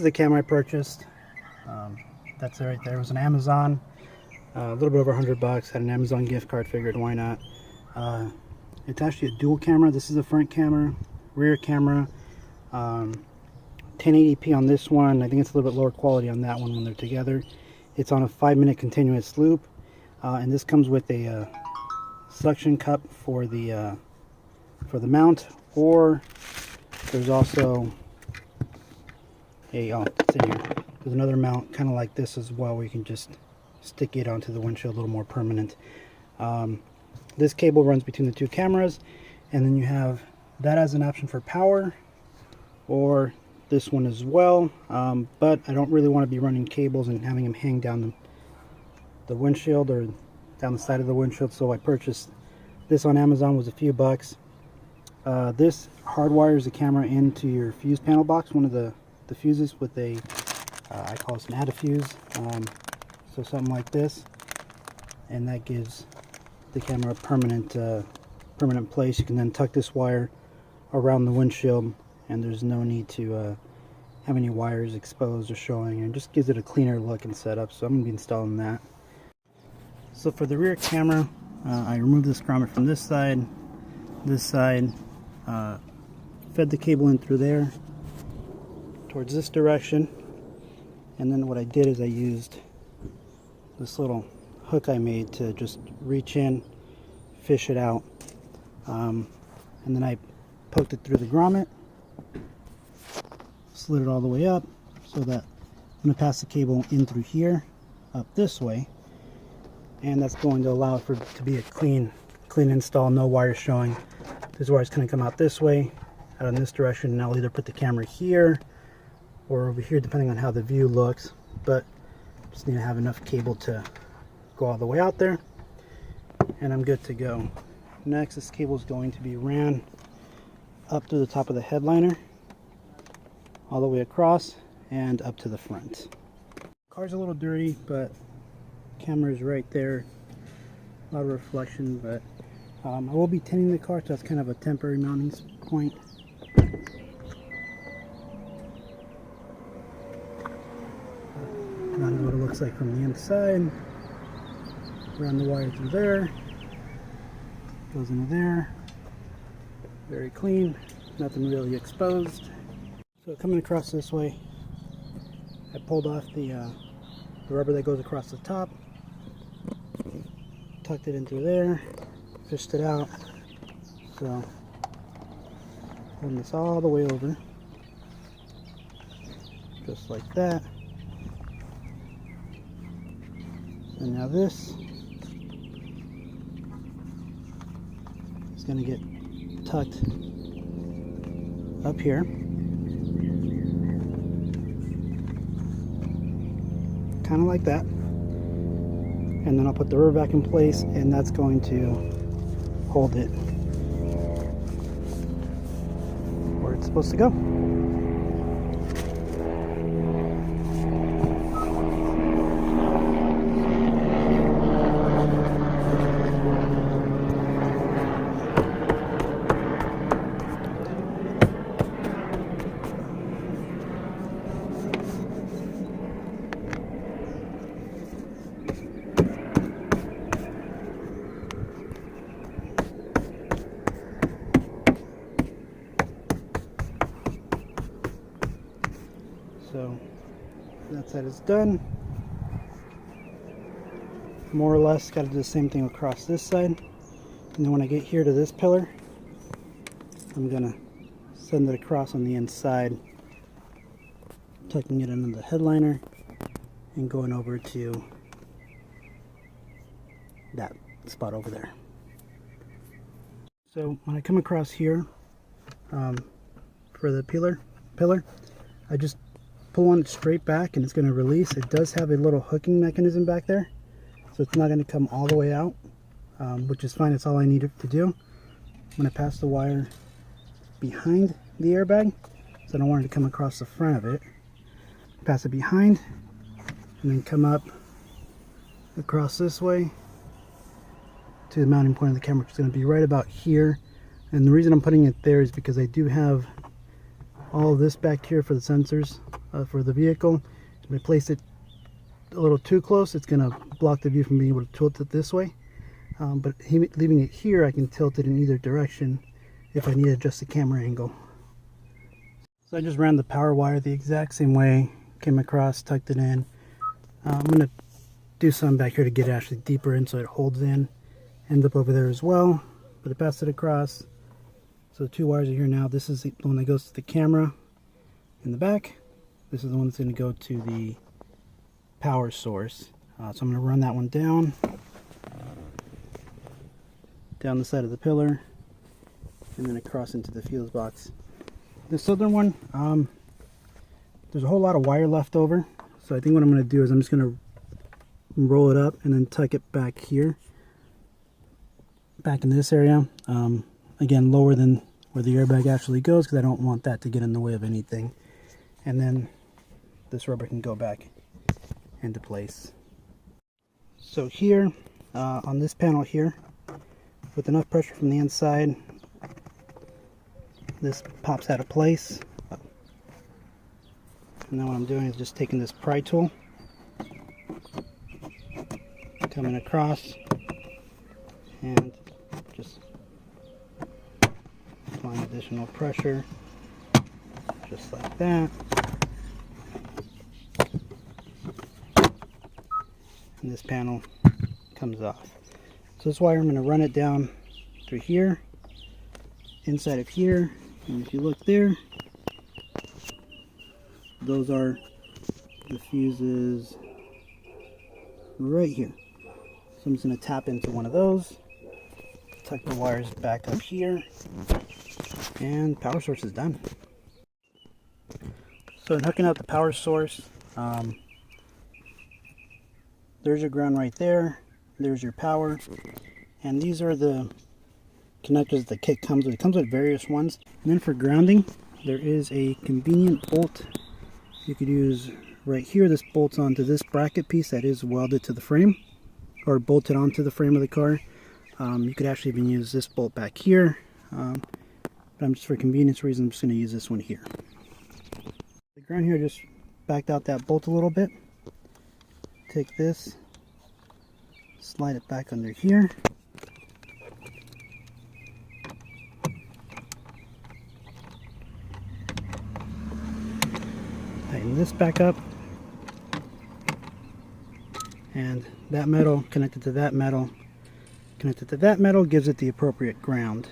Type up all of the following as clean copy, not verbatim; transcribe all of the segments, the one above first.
is the camera I purchased. That's it right there. It was an Amazon, a little bit over $100. Had an Amazon gift card, figured why not. It's actually a dual camera. This is a front camera, rear camera. 1080p on this one. I think it's a little bit lower quality on that one when they're together. It's on a 5-minute continuous loop, and this comes with a suction cup for the mount, or there's also a it's in here. There's another mount kind of like this as well, where you can just stick it onto the windshield, a little more permanent. This cable runs between the two cameras, and then you have that as an option for power, or this one as well. But I don't really want to be running cables and having them hang down the windshield or down the side of the windshield, so I purchased this on Amazon. Was a few bucks. This hardwires the camera into your fuse panel box, one of the fuses with a I call this an add fuse, so something like this, and that gives the camera a permanent place. You can then tuck this wire around the windshield, and there's no need to have any wires exposed or showing, and it just gives it a cleaner look and setup. So I'm going to be installing that. So for the rear camera, I removed this grommet from this side, fed the cable in through there towards this direction, and then what I did is I used this little hook I made to just reach in, fish it out, and then I poked it through the grommet, slid it all the way up, so that I'm going to pass the cable in through here, up this way, and that's going to allow it to be a clean install, no wires showing. This wire's going to come out this way, out in this direction, and I'll either put the camera here or over here, depending on how the view looks, but just need to have enough cable to go all the way out there, and I'm good to go. Next, this cable is going to be ran up to the top of the headliner, all the way across and up to the front. Car's a little dirty, but camera's right there. A lot of reflection, but I will be tinting the car, so that's kind of a temporary mounting point. That is what it looks like from the inside. Run the wire through there, goes into there, very clean, nothing really exposed. So coming across this way, I pulled off the rubber that goes across the top, tucked it in through there, fished it out. So run this all the way over, just like that. And now this is going to get tucked up here, kind of like that, and then I'll put the rubber back in place, and that's going to hold it where it's supposed to go. So that side is done. More or less got to do the same thing across this side. And then when I get here to this pillar, I'm going to send it across on the inside, tucking it into the headliner and going over to that spot over there. So when I come across here for the pillar, I just pull on it straight back and it's going to release. It does have a little hooking mechanism back there, so it's not going to come all the way out, which is fine. It's all I needed to do. I'm going to pass the wire behind the airbag, so I don't want it to come across the front of it. Pass it behind and then come up across this way to the mounting point of the camera, which is going to be right about here. And the reason I'm putting it there is because I do have all of this back here for the sensors for the vehicle. If I place it a little too close, it's going to block the view from being able to tilt it this way. But leaving it here, I can tilt it in either direction if I need to adjust the camera angle. So I just ran the power wire the exact same way, came across, tucked it in. I'm going to do some back here to get it actually deeper in so it holds in. Ends up over there as well, but I passed it across. So the two wires are here now. This is the one that goes to the camera in the back. This is the one that's going to go to the power source. So I'm going to run that one down the side of the pillar, and then across into the fuse box. This other one, there's a whole lot of wire left over, so I think what I'm going to do is I'm just going to roll it up and then tuck it back here, back in this area. Again, lower than where the airbag actually goes, because I don't want that to get in the way of anything. And then this rubber can go back into place. So here, on this panel here, with enough pressure from the inside, this pops out of place. And then what I'm doing is just taking this pry tool, coming across, and just applying additional pressure, just like that. And this panel comes off. So this wire, I'm going to run it down through here, inside of here, and if you look there, those are the fuses right here. So I'm just going to tap into one of those, tuck the wires back up here, and power source is done. So in hooking up the power source, there's your ground right there, there's your power, and these are the connectors the kit comes with. It comes with various ones. And then for grounding, there is a convenient bolt you could use right here. This bolts onto this bracket piece that is welded to the frame, or bolted onto the frame of the car. You could actually even use this bolt back here, but I'm just, for convenience reasons, I'm just going to use this one here. The ground here, just backed out that bolt a little bit. Take this, slide it back under here. Tighten this back up. And that metal connected to that metal, connected to that metal, gives it the appropriate ground.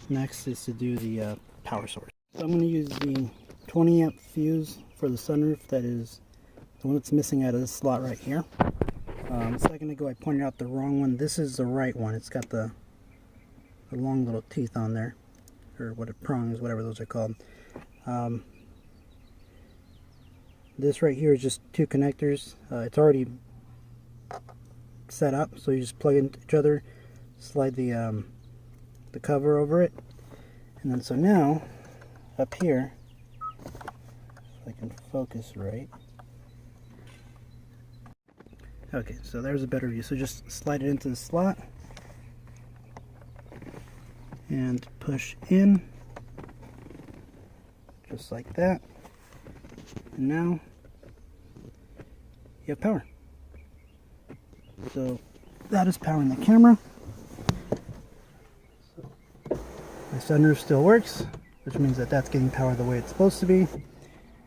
Next is to do the power source. So I'm going to use the 20 amp fuse for the sunroof. That is the one that's missing out of this slot right here. A second ago I pointed out the wrong one. This is the right one. It's got the long little teeth on there, or what, prongs, whatever those are called. This right here is just two connectors. It's already set up, so you just plug into each other, slide the cover over it, and then so now up here, if I can focus right. Okay, so there's a better view. So just slide it into the slot and push in, just like that. And now you have power. So that is powering the camera. So my sunroof still works, which means that that's getting power the way it's supposed to be.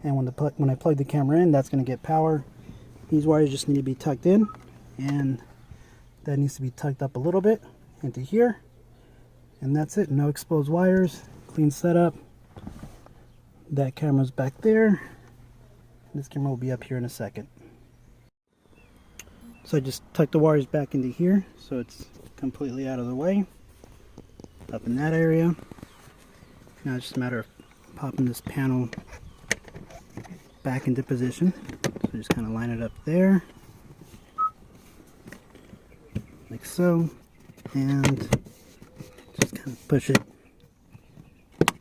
And when I plug the camera in, that's going to get power. These wires just need to be tucked in, and that needs to be tucked up a little bit into here. And that's it. No exposed wires. Clean setup. That camera's back there. This camera will be up here in a second. So I just tucked the wires back into here so it's completely out of the way. Up in that area. Now it's just a matter of popping this panel back into position. So just kind of line it up there, like so, and just kind of push it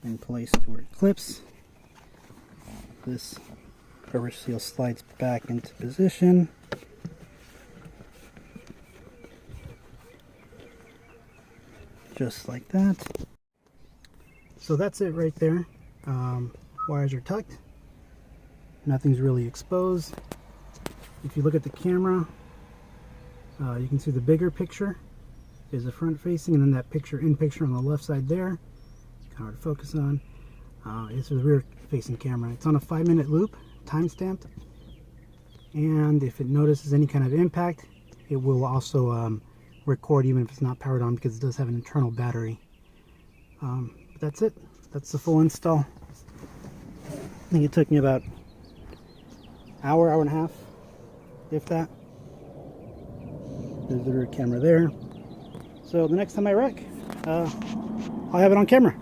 in place to where it clips. This rubber seal slides back into position. Just like that. So that's it right there. Wires are tucked. Nothing's really exposed. If you look at the camera, you can see the bigger picture is the front facing, and then that in picture on the left side there, kind of hard to focus on, is the rear facing camera. It's on a 5-minute loop, time stamped, and if it notices any kind of impact, it will also record even if it's not powered on, because it does have an internal battery. But that's it. That's the full install. I think it took me about hour and a half, if that. There's the rear camera there. So the next time I wreck, I'll have it on camera.